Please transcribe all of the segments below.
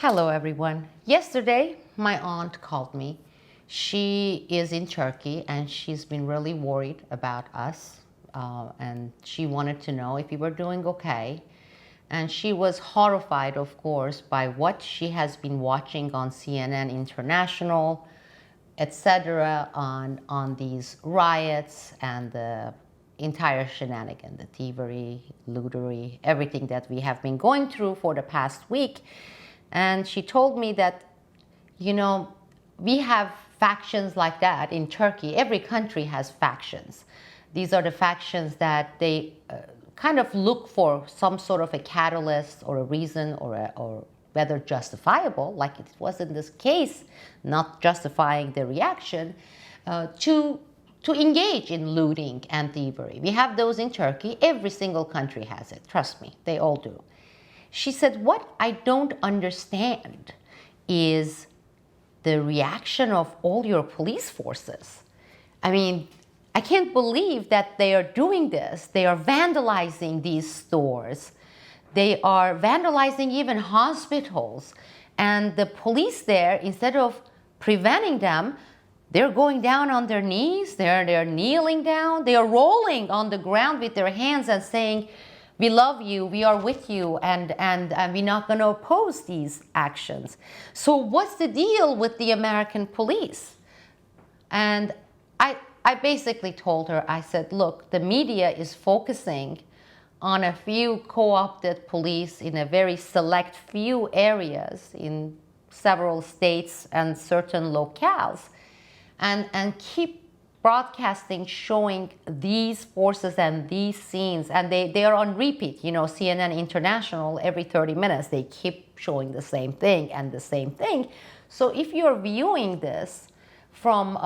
Hello, everyone. Yesterday, my aunt called me. She is in Turkey and she's been really worried about us. And she wanted to know if we were doing okay. And she was horrified, of course, by what she has been watching on CNN International, etc., on these riots and the entire shenanigan, the thievery, lootery, everything that we have been going through for the past week. And she told me that, we have factions like that in Turkey. Every country has factions. These are the factions that they kind of look for some sort of a catalyst or a reason or whether justifiable, like it was in this case, not justifying the reaction, to engage in looting and thievery. We have those in Turkey. Every single country has it. Trust me, they all do. She said, what I don't understand is the reaction of all your police forces. I mean, I can't believe that they are doing this. They are vandalizing these stores. They are vandalizing even hospitals. And the police there, instead of preventing them, they're going down on their knees. They're kneeling down. They are rolling on the ground with their hands and saying, we love you, we are with you, and we're not going to oppose these actions. So what's the deal with the American police? And I basically told her, I said, look, the media is focusing on a few co-opted police in a very select few areas in several states and certain locales, and keep broadcasting showing these forces and these scenes, and they are on repeat. CNN International, every 30 minutes they keep showing the same thing and the same thing. So if you're viewing this from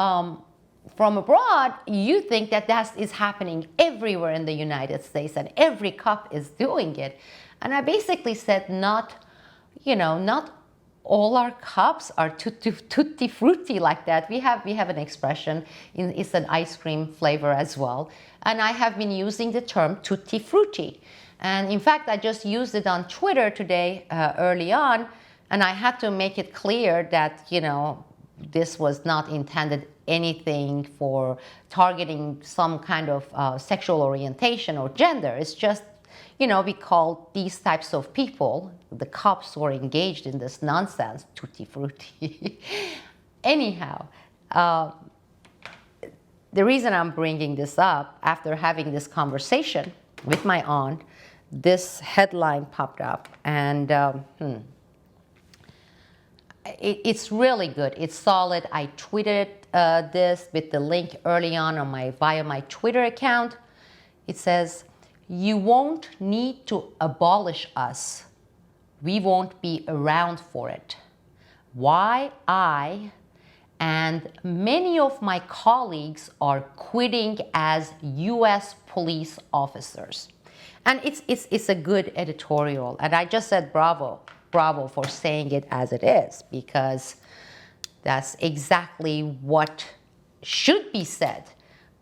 abroad, you think that is happening everywhere in the United States and every cop is doing it. And I basically said, not all our cups are tutti frutti like that. We have an expression, it's an ice cream flavor as well. And I have been using the term tutti frutti. And in fact, I just used it on Twitter today early on, and I had to make it clear that, this was not intended anything for targeting some kind of sexual orientation or gender. It's just, we call these types of people, the cops who are engaged in this nonsense, tutti frutti. Anyhow, the reason I'm bringing this up, after having this conversation with my aunt, this headline popped up, and it's really good. It's solid. I tweeted this with the link early on via my Twitter account. It says, "You won't need to abolish us. We won't be around for it. Why I and many of my colleagues are quitting as U.S. police officers." And it's a good editorial. And I just said bravo for saying it as it is, because that's exactly what should be said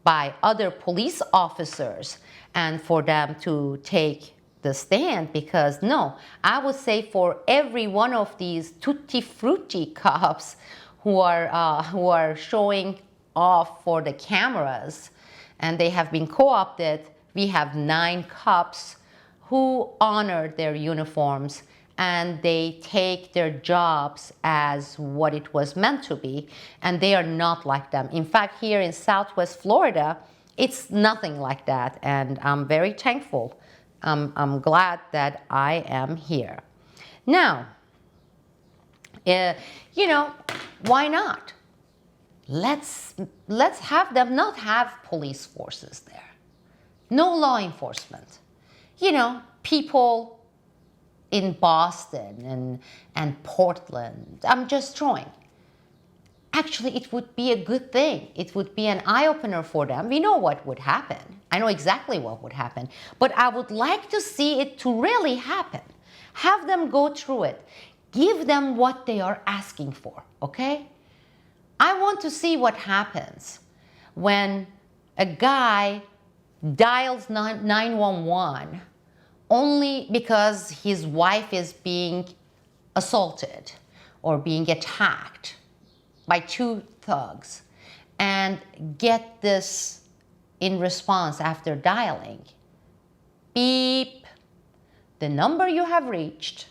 by other police officers, and for them to take the stand. Because no, I would say for every one of these tutti frutti cops who are showing off for the cameras, and they have been co-opted, we have 9 cops who honor their uniforms and they take their jobs as what it was meant to be, and they are not like them. In fact, here in Southwest Florida, it's nothing like that, and I'm very thankful. I'm glad that I am here. Now, why not? Let's have them not have police forces there. No law enforcement. People in Boston and Portland, I'm just throwing. Actually, it would be a good thing. It would be an eye-opener for them. We know what would happen. I know exactly what would happen. But I would like to see it to really happen. Have them go through it. Give them what they are asking for, okay? I want to see what happens when a guy dials 911 only because his wife is being assaulted or being attacked by two thugs and get this in response after dialing, beep, the number you have reached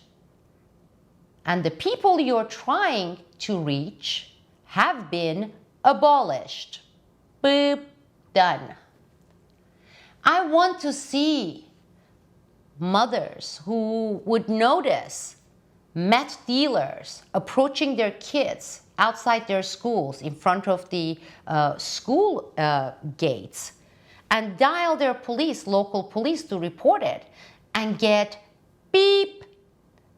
and the people you're trying to reach have been abolished. Boop, done. I want to see mothers who would notice meth dealers approaching their kids outside their schools in front of the school gates and dial their police, local police, to report it and get beep.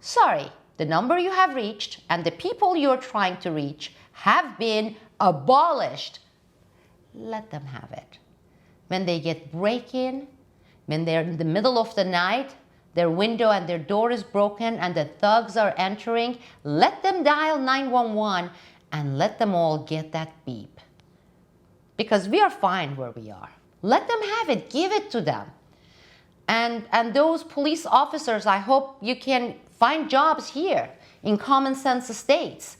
Sorry, the number you have reached and the people you're trying to reach have been abolished. Let them have it. When they get break-in, when they're in the middle of the night, their window and their door is broken and the thugs are entering, let them dial 911 and let them all get that beep. Because we are fine where we are. Let them have it. Give it to them. And those police officers, I hope you can find jobs here in common sense states,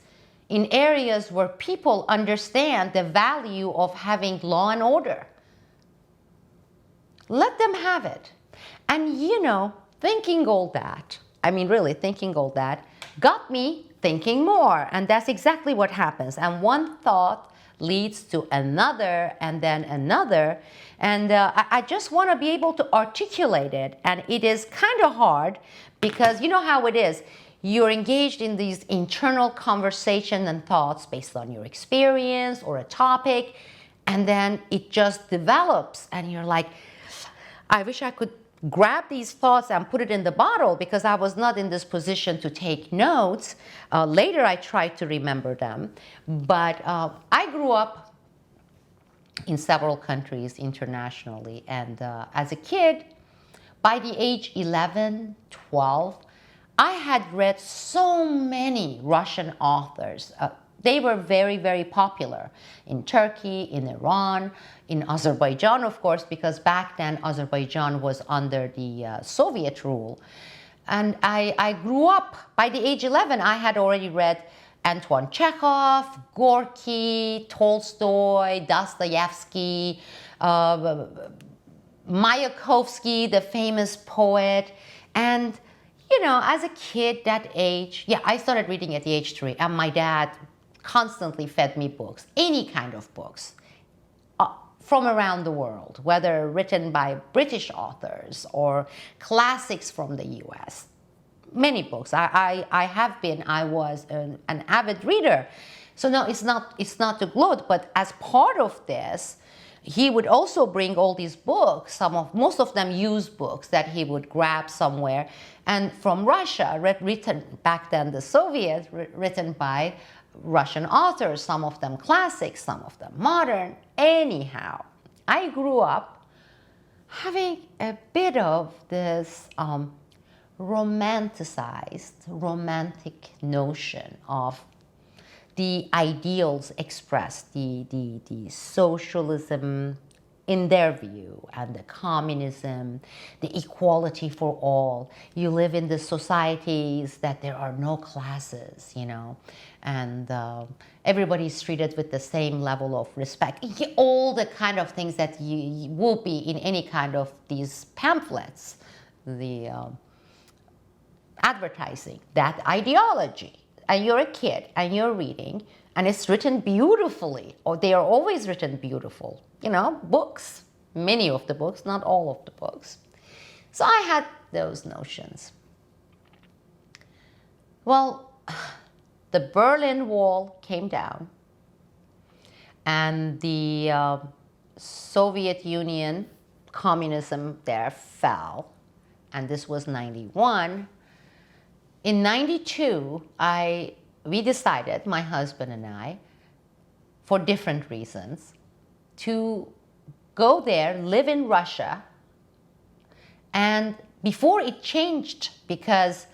in areas where people understand the value of having law and order. Let them have it. And you know, thinking all that, I mean really thinking all that, got me thinking more. And that's exactly what happens. And one thought leads to another and then another. And I just want to be able to articulate it. And it is kind of hard because you know how it is. You're engaged in these internal conversations and thoughts based on your experience or a topic. And then it just develops and you're like, I wish I could grab these thoughts and put it in the bottle because I was not in this position to take notes. Later I tried to remember them. But I grew up in several countries internationally. And as a kid, by the age 11, 12, I had read so many Russian authors. They were very, very popular in Turkey, in Iran, in Azerbaijan, of course, because back then Azerbaijan was under the Soviet rule. And I grew up, by the age 11, I had already read Anton Chekhov, Gorky, Tolstoy, Dostoevsky, Mayakovsky, the famous poet. And, you know, as a kid that age, yeah, I started reading at the age 3, and my dad constantly fed me books, any kind of books, from around the world, whether written by British authors or classics from the US. Many books. I was an avid reader. So no, it's not to gloat, but as part of this, he would also bring all these books, most of them used books that he would grab somewhere, and from Russia, written back then the Soviet, written by Russian authors, some of them classics, some of them modern. Anyhow, I grew up having a bit of this romantic notion of the ideals expressed, the socialism in their view, and the communism, the equality for all. You live in the societies that there are no classes, you know, and everybody's treated with the same level of respect. All the kind of things that you will be in any kind of these pamphlets, the advertising, that ideology. And you're a kid and you're reading, and it's written beautifully, or they are always written beautiful. You know, books, many of the books, not all of the books. So I had those notions. Well, the Berlin Wall came down and the Soviet Union, communism there fell, and this was 91. In 92, we decided, my husband and I, for different reasons, to go there, live in Russia, and before it changed, because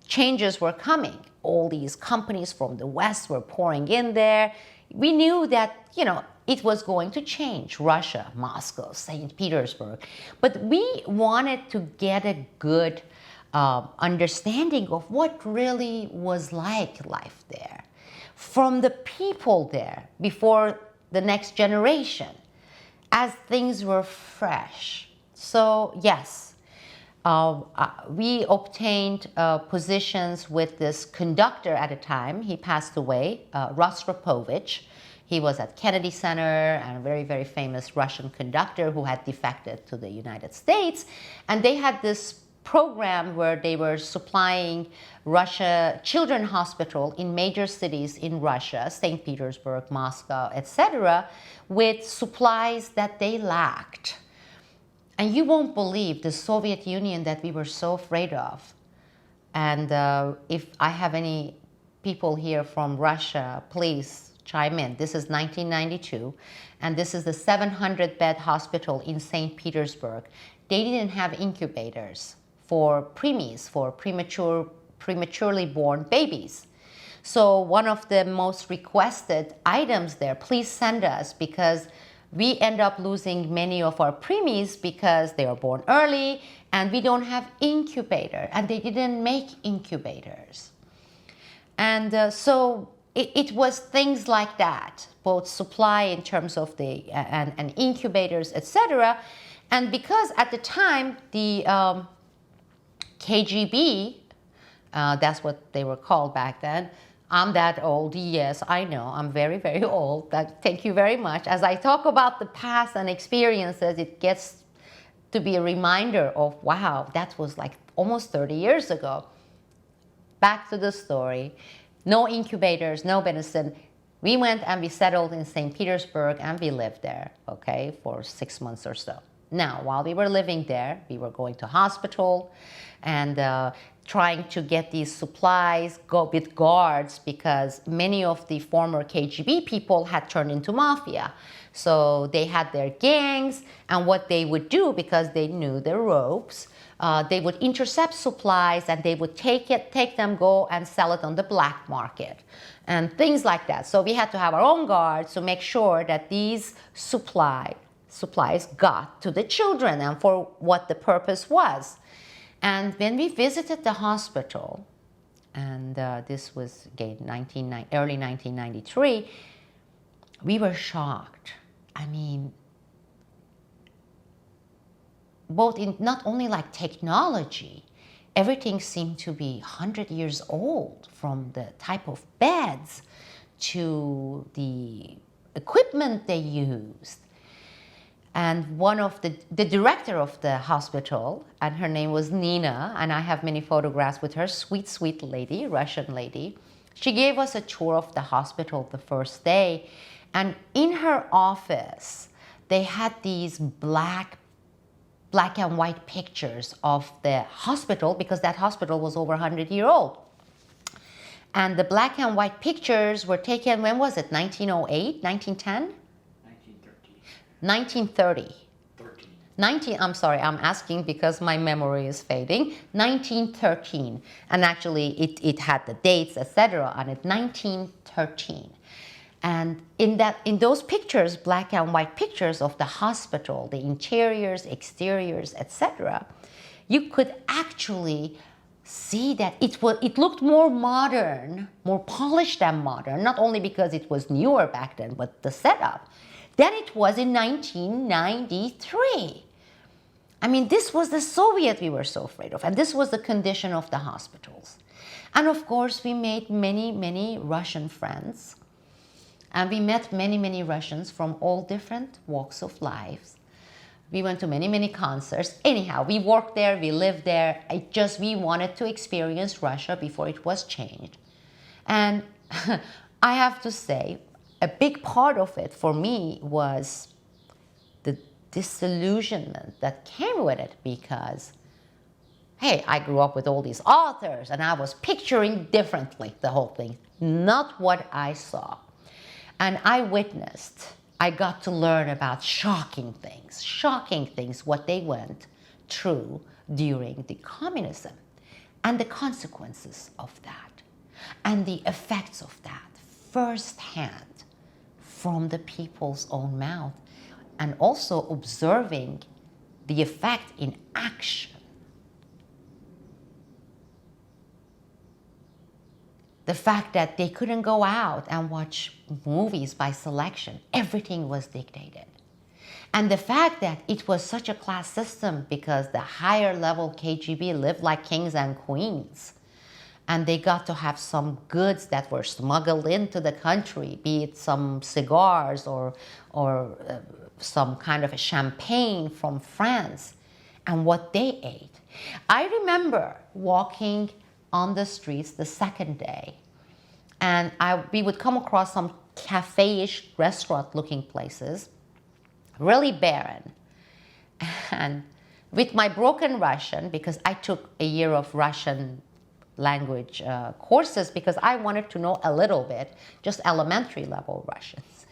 changes were coming, all these companies from the West were pouring in there, we knew that, you know, it was going to change. Russia, Moscow, St. Petersburg. But we wanted to get a good understanding of what really was like life there from the people there before the next generation as things were fresh. So yes, we obtained positions with this conductor at a time. He passed away, Rostropovich. He was at Kennedy Center and a very, very famous Russian conductor who had defected to the United States. And they had this program where they were supplying Russia Children's Hospital in major cities in Russia, St. Petersburg, Moscow, etc., with supplies that they lacked. And you won't believe the Soviet Union that we were so afraid of. And if I have any people here from Russia, please chime in. This is 1992, and this is the 700-bed hospital in St. Petersburg. They didn't have incubators for preemies, for prematurely born babies. So one of the most requested items there, please send us, because we end up losing many of our preemies because they are born early and we don't have incubator, and they didn't make incubators. And so it was things like that, both supply in terms of the and incubators, etc. And because at the time the KGB, that's what they were called back then. I'm that old, yes, I know, I'm very, very old. Thank you very much. As I talk about the past and experiences, it gets to be a reminder of, wow, that was like almost 30 years ago. Back to the story. No incubators, no medicine. We went and we settled in St. Petersburg and we lived there, okay, for 6 months or so. Now, while we were living there, we were going to hospital and trying to get these supplies, go with guards, because many of the former KGB people had turned into mafia. So they had their gangs, and what they would do, because they knew their ropes, they would intercept supplies and they would take them, go and sell it on the black market and things like that. So we had to have our own guards to make sure that these supplies got to the children and for what the purpose was. And when we visited the hospital, and this was again early 1993, we were shocked. I mean, both in not only like technology, everything seemed to be 100 years old, from the type of beds to the equipment they used. And one of the director of the hospital, and her name was Nina, and I have many photographs with her, sweet, sweet lady, Russian lady. She gave us a tour of the hospital the first day. And in her office, they had these black and white pictures of the hospital, because that hospital was over 100-year old. And the black and white pictures were taken, when was it, 1908, 1910? 1930. 1930. I'm sorry, I'm asking because my memory is fading. 1913. And actually, it had the dates, etc. on it, 1913. And in those pictures, black and white pictures of the hospital, the interiors, exteriors, etc., you could actually see that it looked more modern, more polished than modern, not only because it was newer back then, but the setup, than it was in 1993. I mean, this was the Soviet we were so afraid of, and this was the condition of the hospitals. And of course, we made many, many Russian friends. And we met many, many Russians from all different walks of life. We went to many, many concerts. Anyhow, we worked there, we lived there. We wanted to experience Russia before it was changed. And I have to say, a big part of it for me was the disillusionment that came with it, because, hey, I grew up with all these authors and I was picturing differently the whole thing, not what I saw. And I got to learn about shocking things, what they went through during the communism, and the consequences of that, and the effects of that firsthand from the people's own mouth, and also observing the effect in action. the fact that they couldn't go out and watch movies by selection. Everything was dictated. And the fact that it was such a class system because the higher level KGB lived like kings and queens. And they got to have some goods that were smuggled into the country, be it some cigars or some kind of a champagne from France, and what they ate. I remember walking on the streets the second day, and we would come across some cafe-ish restaurant-looking places, really barren. And with my broken Russian, because I took a year of Russian language courses because I wanted to know a little bit, just elementary level Russians.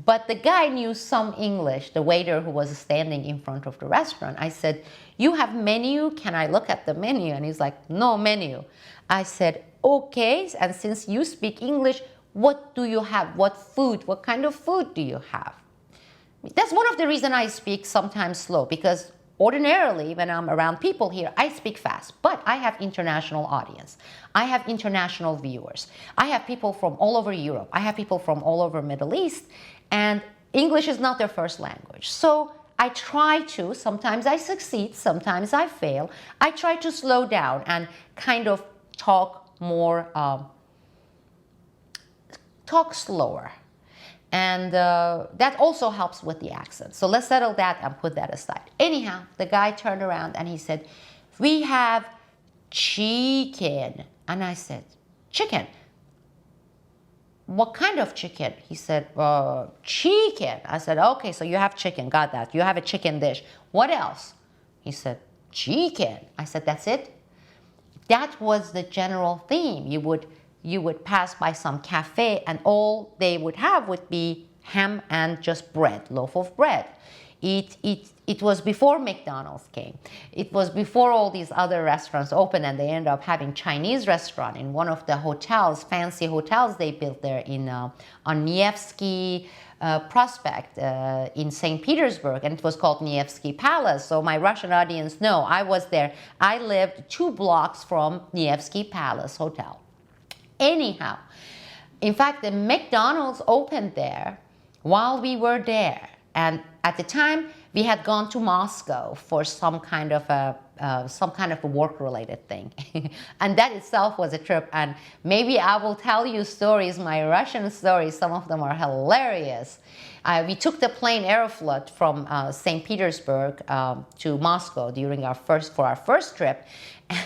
But the guy knew some English, the waiter who was standing in front of the restaurant. I said, "You have menu? Can I look at the menu?" And he's like, "No menu." I said, "Okay, and since you speak English, what do you have? What food? What kind of food do you have?" That's one of the reasons I speak sometimes slow, because ordinarily, when I'm around people here, I speak fast, but I have international audience. I have international viewers. I have people from all over Europe. I have people from all over Middle East, and English is not their first language. So I try to, sometimes I succeed, sometimes I fail. I try to slow down and kind of talk more, talk slower. And that also helps with the accent. So let's settle that and put that aside. Anyhow, the guy turned around and he said, "We have chicken." And I said, "Chicken? What kind of chicken?" He said, "Chicken." I said, "Okay, so you have chicken, got that. You have a chicken dish. What else?" He said, "Chicken." I said, "That's it?" That was the general theme. You would pass by some cafe and all they would have would be ham and just bread, loaf of bread. It was before McDonald's came. It was before all these other restaurants opened, and they ended up having Chinese restaurant in one of the hotels, fancy hotels they built there on Nevsky Prospect in St. Petersburg, and it was called Nevsky Palace. So my Russian audience know I was there. I lived 2 blocks from Nevsky Palace Hotel. Anyhow, in fact, the McDonald's opened there while we were there. And at the time, we had gone to Moscow for some kind of a work-related thing. And that itself was a trip. And maybe I will tell you stories, my Russian stories. Some of them are hilarious. We took the plane Aeroflot from St. Petersburg to Moscow for our first trip.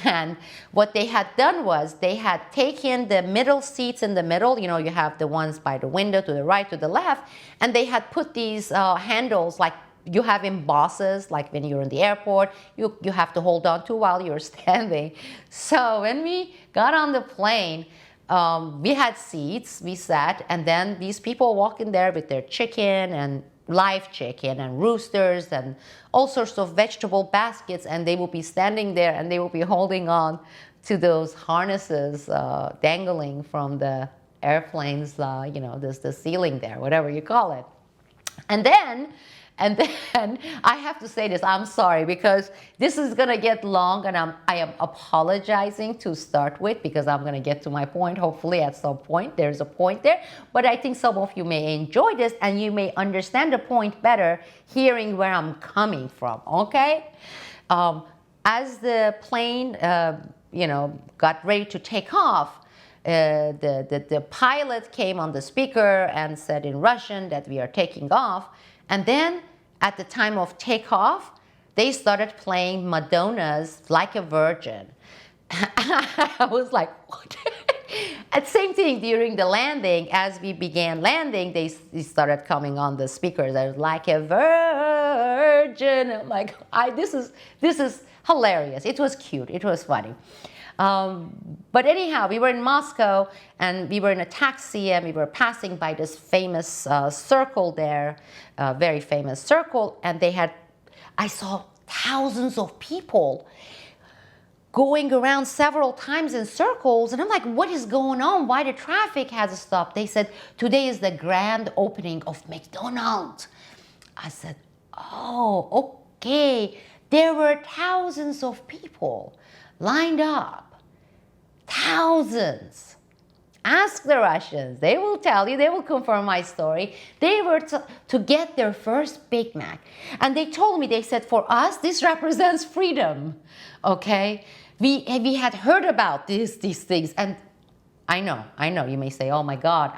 And what they had done was they had taken the middle seats in the middle, you know, you have the ones by the window to the right, to the left, and they had put these handles like you have in buses, like when you're in the airport, you have to hold on to while you're standing. So when we got on the plane, we had seats, we sat, and then these people walk in there with their chicken and live chicken and roosters and all sorts of vegetable baskets, and they will be standing there and they will be holding on to those harnesses dangling from the airplane's, the ceiling there, whatever you call it. And then I have to say this, I'm sorry, because this is gonna get long, and I am apologizing to start with, because I'm gonna get to my point, hopefully at some point, there's a point there, but I think some of you may enjoy this, and you may understand the point better hearing where I'm coming from, okay? As the plane, got ready to take off, the pilot came on the speaker and said in Russian that we are taking off, and then at the time of takeoff, they started playing Madonna's Like a Virgin. I was like, what? And same thing during the landing. As we began landing, they started coming on the speakers. I was like a virgin. I'm like, this is hilarious. It was cute. It was funny. But anyhow, we were in Moscow, and we were in a taxi, and we were passing by this famous circle there, very famous circle, and I saw thousands of people going around several times in circles, and I'm like, what is going on? Why the traffic has stopped? They said, today is the grand opening of McDonald's. I said, oh, okay. There were thousands of people lined up. Thousands. Ask the Russians. They will tell you, they will confirm my story. They were to get their first Big Mac. And they told me, they said, for us, this represents freedom. Okay? We had heard about these things. And I know, you may say, oh my God,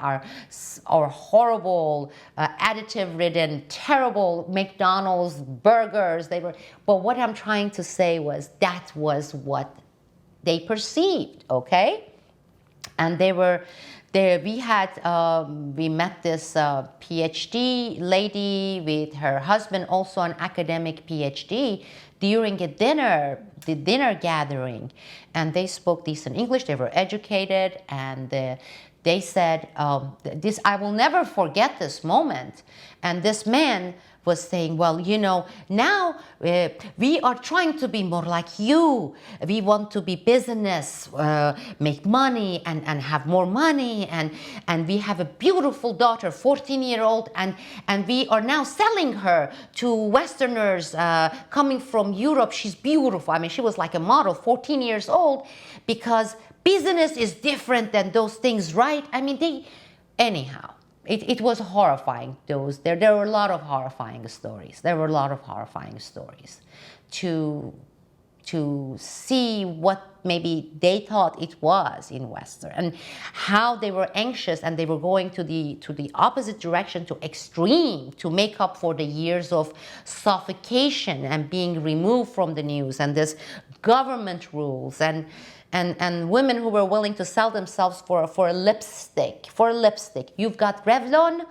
our horrible, additive-ridden, terrible McDonald's burgers, but what I'm trying to say was that was what they perceived, okay? And we met this PhD lady with her husband, also an academic PhD, during the dinner gathering. And they spoke decent English, they were educated, and they said, I will never forget this moment. And this man was saying, well, you know, now we are trying to be more like you. We want to be business, make money and have more money. And we have a beautiful daughter, 14-year-old, and we are now selling her to Westerners coming from Europe. She's beautiful. I mean, she was like a model, 14 years old, because business is different than those things, right? I mean, anyhow. It was horrifying. There were a lot of horrifying stories. There were a lot of horrifying stories to see what maybe they thought it was in Western, and how they were anxious and they were going to the opposite direction, to extreme, to make up for the years of suffocation and being removed from the news and this government rules and women who were willing to sell themselves for a lipstick. You've got Revlon,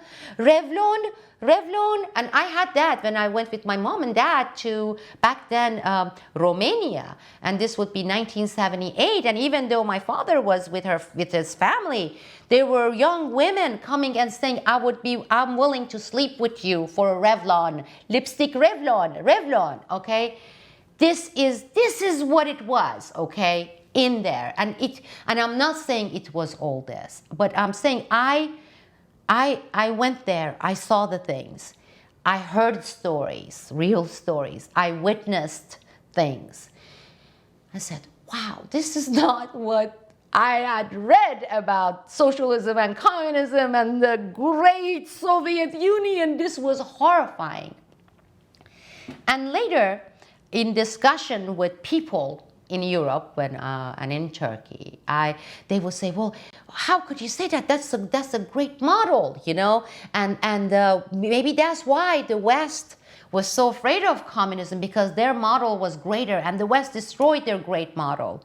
and I had that when I went with my mom and dad to, back then, Romania, and this would be 1978. And even though my father was with his family, there were young women coming and saying, I'm willing to sleep with you for a Revlon lipstick, Revlon, okay? This is what it was, okay? In there, and I'm not saying it was all this, but I'm saying I went there, I saw the things, I heard stories, real stories, I witnessed things. I said, wow, this is not what I had read about socialism and communism and the great Soviet Union. This was horrifying. And later, in discussion with people in Europe and in Turkey, they would say, well, how could you say that? That's a great model, you know, and maybe that's why the West was so afraid of communism, because their model was greater and the West destroyed their great model.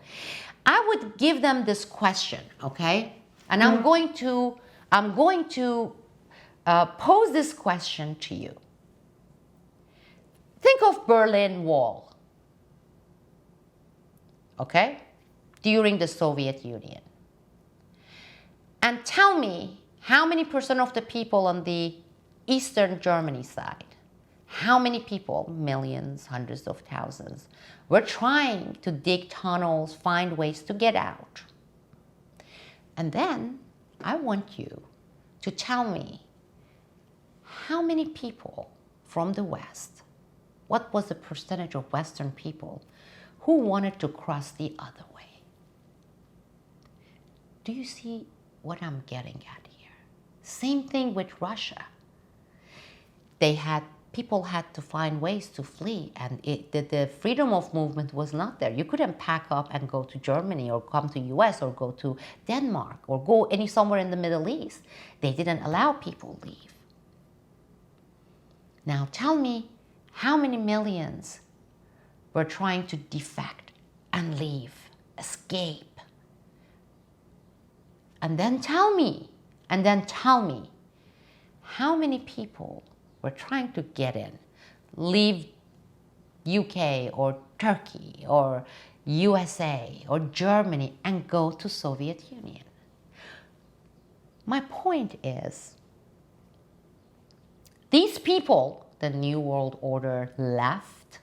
I would give them this question, okay, and I'm going to pose this question to you. Think of Berlin Wall. Okay, during the Soviet Union. And tell me, how many percent of the people on the Eastern Germany side, how many people, millions, hundreds of thousands, were trying to dig tunnels, find ways to get out? And then I want you to tell me how many people from the West, what was the percentage of Western people who wanted to cross the other way? Do you see what I'm getting at here? Same thing with Russia. People had to find ways to flee, and the freedom of movement was not there. You couldn't pack up and go to Germany or come to US or go to Denmark or go somewhere in the Middle East. They didn't allow people to leave. Now tell me, how many millions were trying to defect and leave, escape? And then tell me, how many people were trying to get in, leave UK or Turkey or USA or Germany and go to Soviet Union? My point is, these people, the New World Order left,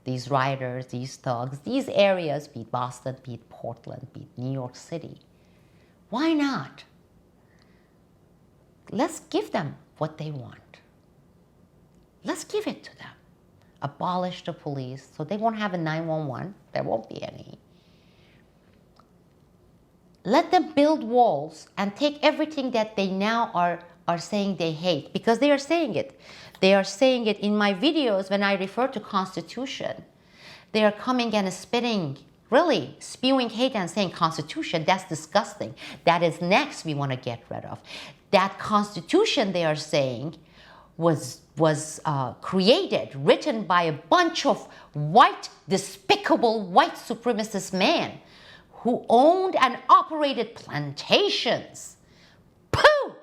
these rioters, these thugs, these areas, be it Boston, be it Portland, be it New York City. Why not? Let's give them what they want. Let's give it to them. Abolish the police so they won't have a 911. There won't be any. Let them build walls and take everything that they now are saying they hate, because they are saying it. They are saying it in my videos when I refer to Constitution. They are coming and spitting, really spewing hate and saying Constitution, that's disgusting. That is next we want to get rid of. That Constitution, they are saying, was created, written by a bunch of white, despicable white supremacist men who owned and operated plantations. Pooh!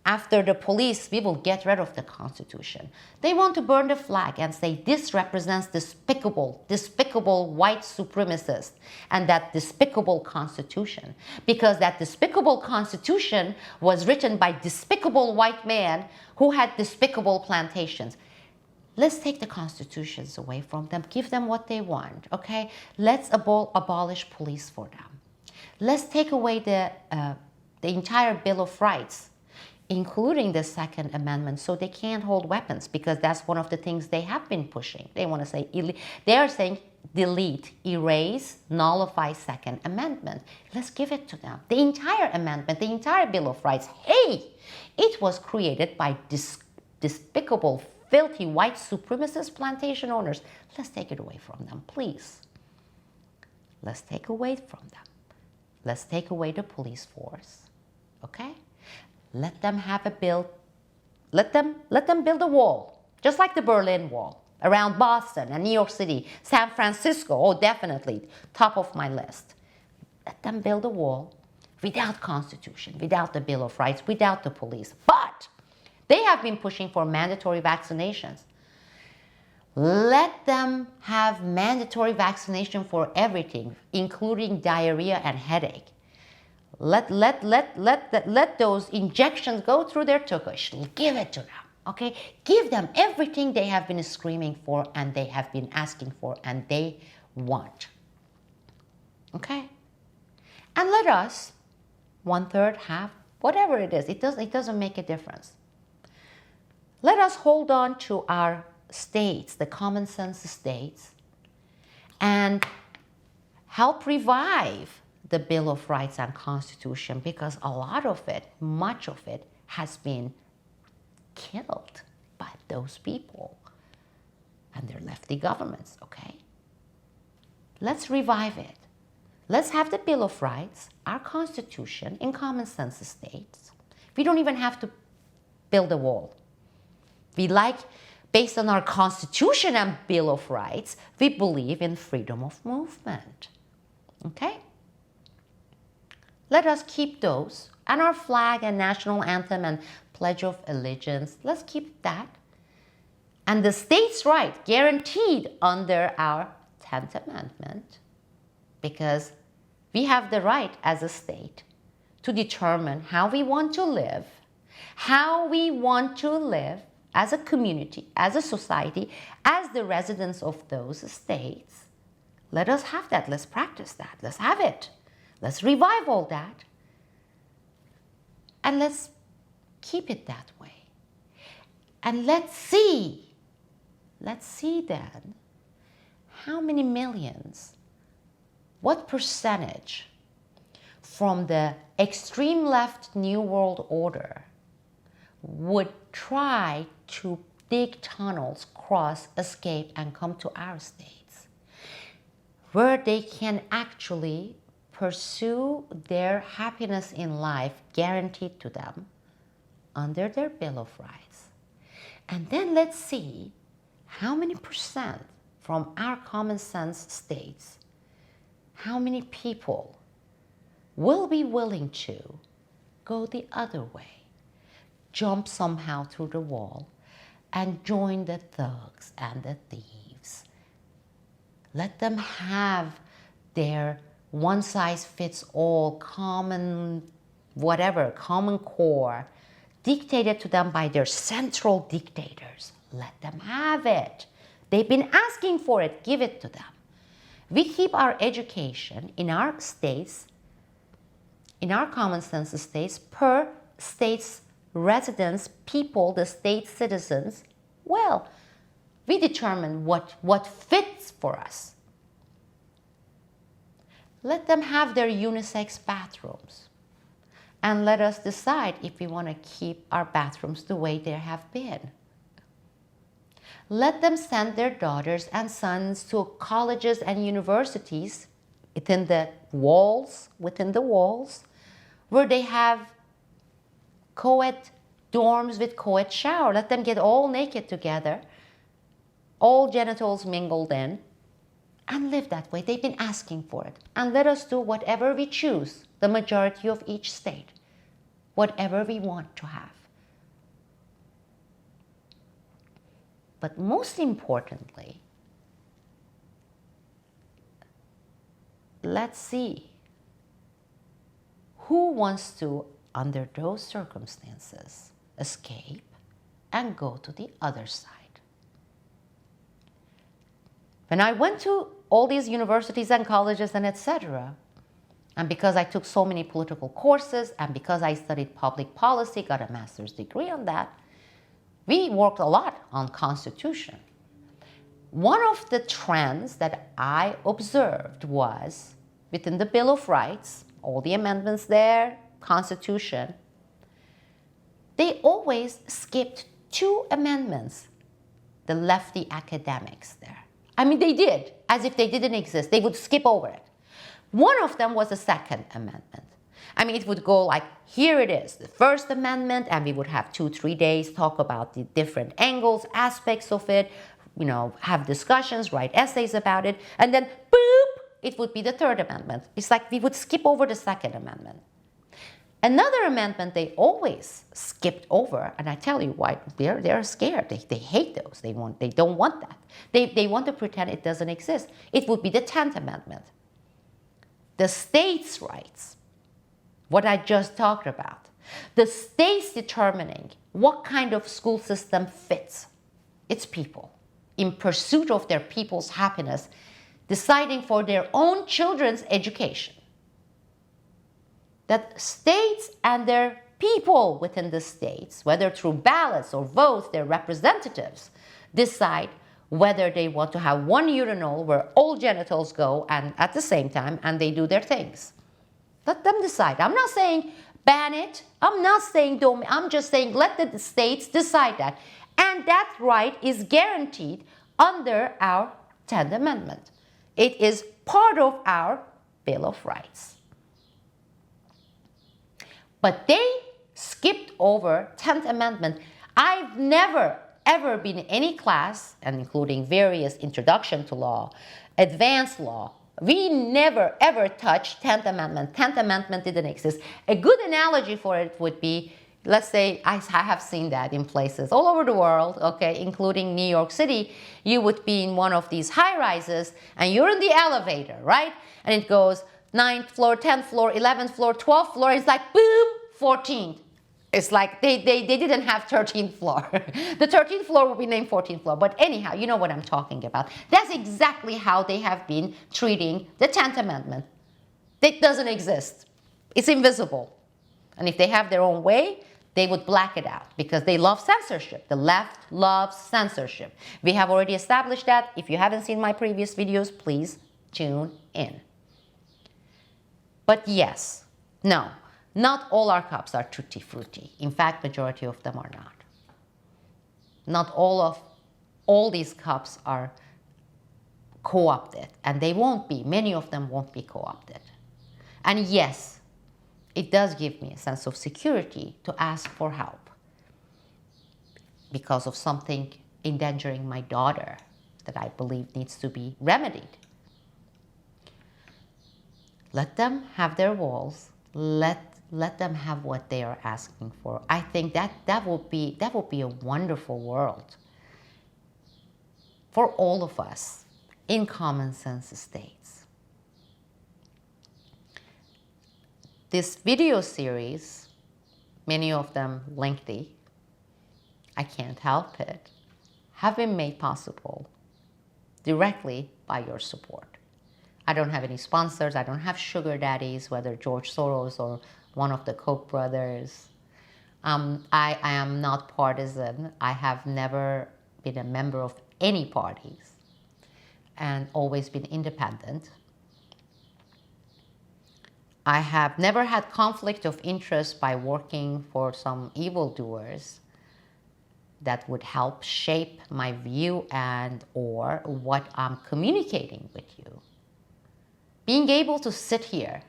After the police, we will get rid of the Constitution. They want to burn the flag and say this represents despicable white supremacists and that despicable Constitution. Because that despicable Constitution was written by despicable white men who had despicable plantations. Let's take the constitutions away from them. Give them what they want, okay? Let's abolish police for them. Let's take away the entire Bill of Rights, including the Second Amendment, so they can't hold weapons, because that's one of the things they have been pushing. They want to say, they are saying delete, erase, nullify Second Amendment. Let's give it to them. The entire amendment, the entire Bill of Rights, hey, it was created by despicable, filthy white supremacist plantation owners. Let's take it away from them, please. Let's take away from them. Let's take away the police force, okay? Let them have a build. Let them build a wall, just like the Berlin Wall, around Boston and New York City, San Francisco. Oh, definitely, top of my list. Let them build a wall without Constitution, without the Bill of Rights, without the police. But they have been pushing for mandatory vaccinations. Let them have mandatory vaccination for everything, including diarrhea and headache. Let those injections go through their tuchus. Give it to them, okay? Give them everything they have been screaming for and they have been asking for and they want, okay? And let us, 1/3, half, whatever it is, it doesn't make a difference. Let us hold on to our states, the common sense states, and help revive the Bill of Rights and Constitution, because a lot of it, much of it, has been killed by those people and their lefty governments, okay? Let's revive it. Let's have the Bill of Rights, our Constitution, in common sense states. We don't even have to build a wall. Based on our Constitution and Bill of Rights, we believe in freedom of movement, okay? Let us keep those, and our flag and national anthem and Pledge of Allegiance, let's keep that. And the states' right guaranteed under our 10th Amendment, because we have the right as a state to determine how we want to live as a community, as a society, as the residents of those states. Let us have that. Let's practice that. Let's have it. Let's revive all that. And let's keep it that way. And let's see then how many millions, what percentage from the extreme left New World Order would try to dig tunnels, cross, escape, and come to our states, where they can actually pursue their happiness in life guaranteed to them under their Bill of Rights. And then let's see how many percent from our common sense states, how many people will be willing to go the other way, jump somehow through the wall, and join the thugs and the thieves. Let them have their one-size-fits-all common core dictated to them by their central dictators. Let them have it. They've been asking for it. Give it to them. We keep our education in our states, in our common sense states, per state's residents, people, the state citizens. Well, we determine what fits for us. Let them have their unisex bathrooms. And let us decide if we want to keep our bathrooms the way they have been. Let them send their daughters and sons to colleges and universities within the walls, where they have co-ed dorms with co-ed shower. Let them get all naked together, all genitals mingled in, and live that way. They've been asking for it. And let us do whatever we choose, the majority of each state, whatever we want to have. But most importantly, let's see who wants to, under those circumstances, escape and go to the other side. When I went to all these universities and colleges and etc., and because I took so many political courses and because I studied public policy, got a master's degree on that, we worked a lot on Constitution. One of the trends that I observed was within the Bill of Rights, all the amendments there, Constitution, they always skipped 2 amendments, the lefty academics there. I mean, they did, as if they didn't exist. They would skip over it. One of them was the Second Amendment. I mean, it would go like, here it is, the First Amendment, and we would have 2-3 days, talk about the different angles, aspects of it, you know, have discussions, write essays about it, and then, boop, it would be the Third Amendment. It's like we would skip over the Second Amendment. Another amendment they always skipped over, and I tell you why, they're scared. They hate those. They don't want that. They want to pretend it doesn't exist. It would be the 10th Amendment. The states' rights, what I just talked about. The states determining what kind of school system fits its people in pursuit of their people's happiness, deciding for their own children's education. That states and their people within the states, whether through ballots or votes, their representatives, decide whether they want to have one urinal where all genitals go and at the same time and they do their things. Let them decide. I'm not saying ban it. I'm not saying don't. I'm just saying let the states decide that. And that right is guaranteed under our 10th Amendment. It is part of our Bill of Rights. But they skipped over 10th Amendment. I've never, ever been in any class, and including various introduction to law, advanced law, we never, ever touched 10th Amendment. 10th Amendment didn't exist. A good analogy for it would be, let's say, I have seen that in places all over the world, okay, including New York City. You would be in one of these high-rises, and you're in the elevator, right? And it goes 9th floor, 10th floor, 11th floor, 12th floor. It's like, boom, 14th. It's like they didn't have 13th floor. The 13th floor will be named 14th floor. But anyhow, you know what I'm talking about. That's exactly how they have been treating the 10th Amendment. It doesn't exist. It's invisible. And if they have their own way, they would black it out because they love censorship. The left loves censorship. We have already established that. If you haven't seen my previous videos, please tune in. But yes, no. Not all our cups are tutti frutti. In fact, majority of them are not. Not all these cups are co-opted, and they won't be. Many of them won't be co-opted. And yes, it does give me a sense of security to ask for help because of something endangering my daughter that I believe needs to be remedied. Let them have their walls. Let them have what they are asking for. I think that will be a wonderful world for all of us in common sense states. This video series, many of them lengthy, I can't help it, have been made possible directly by your support. I don't have any sponsors. I don't have sugar daddies, whether George Soros or one of the Koch brothers. I am not partisan. I have never been a member of any parties and always been independent. I have never had conflict of interest by working for some evildoers that would help shape my view and or what I'm communicating with you. Being able to sit here,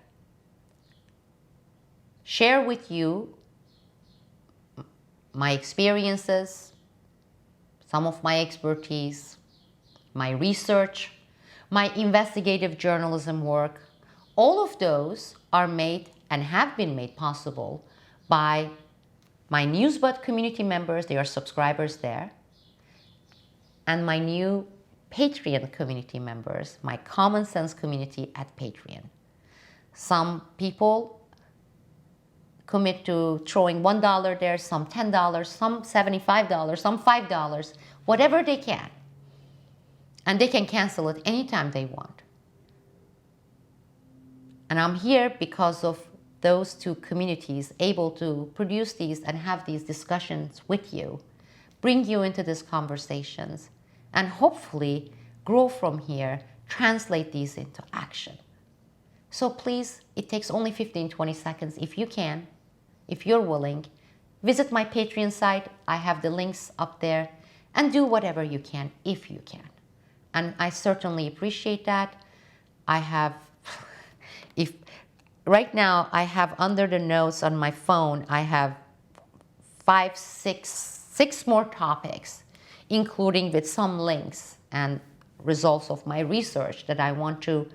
share with you my experiences, some of my expertise, my research, my investigative journalism work, all of those are made and have been made possible by my Newsbud community members, they are subscribers there, and my new Patreon community members, my Common Sense community at Patreon. Some people commit to throwing $1 there, some $10, some $75, some $5, whatever they can. And they can cancel it anytime they want. And I'm here because of those two communities able to produce these and have these discussions with you, bring you into these conversations, and hopefully grow from here, translate these into action. So please, it takes only 15-20 seconds if you can, if you're willing, visit my Patreon site. I have the links up there, and do whatever you can if you can. And I certainly appreciate that. I have, right now I have under the notes on my phone, I have six more topics, including with some links and results of my research that I want to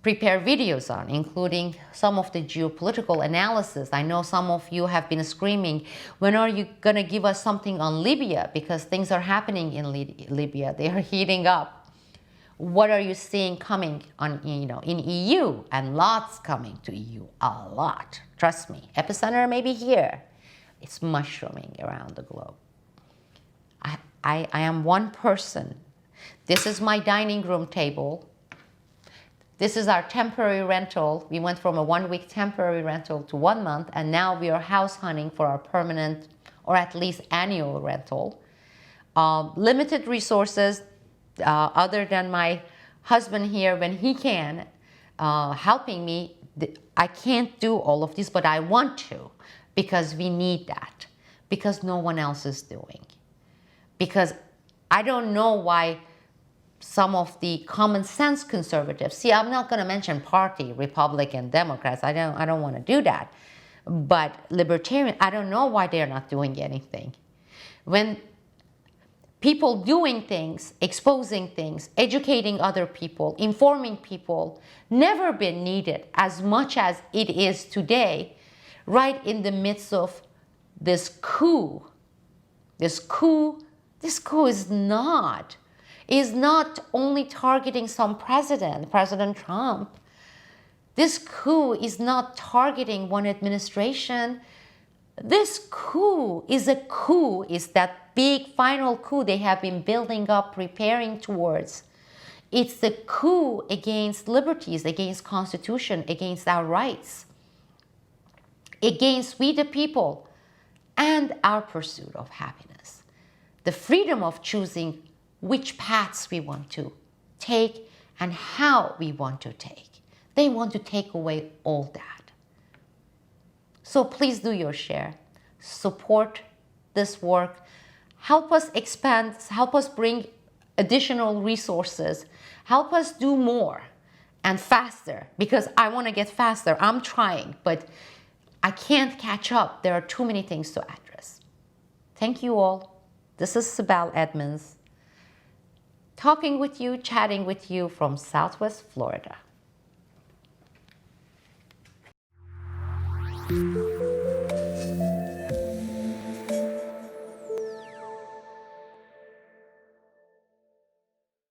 prepare videos on, including some of the geopolitical analysis. I know some of you have been screaming, when are you going to give us something on Libya? Because things are happening in Libya. They are heating up. What are you seeing coming on, in EU? And lots coming to EU, a lot. Trust me, epicenter may be here. It's mushrooming around the globe. I am one person. This is my dining room table. This is our temporary rental. We went from a 1-week temporary rental to 1 month, and now we are house hunting for our permanent or at least annual rental. Limited resources, other than my husband here when he can, helping me. I can't do all of this, but I want to, because we need that, because no one else is doing. Because I don't know why some of the common sense conservatives, see, I'm not going to mention party, Republican, Democrats, I don't want to do that. But libertarian, I don't know why they're not doing anything. When people doing things, exposing things, educating other people, informing people, never been needed as much as it is today, right in the midst of this coup. This coup is not only targeting some president, President Trump. This coup is not targeting one administration. This coup is that big final coup they have been building up, preparing towards. It's the coup against liberties, against Constitution, against our rights, against we the people, and our pursuit of happiness. The freedom of choosing which paths we want to take and how we want to take. They want to take away all that. So please do your share. Support this work. Help us expand, help us bring additional resources. Help us do more and faster, because I want to get faster. I'm trying, but I can't catch up. There are too many things to address. Thank you all. This is Sibel Edmonds, talking with you, chatting with you from Southwest Florida.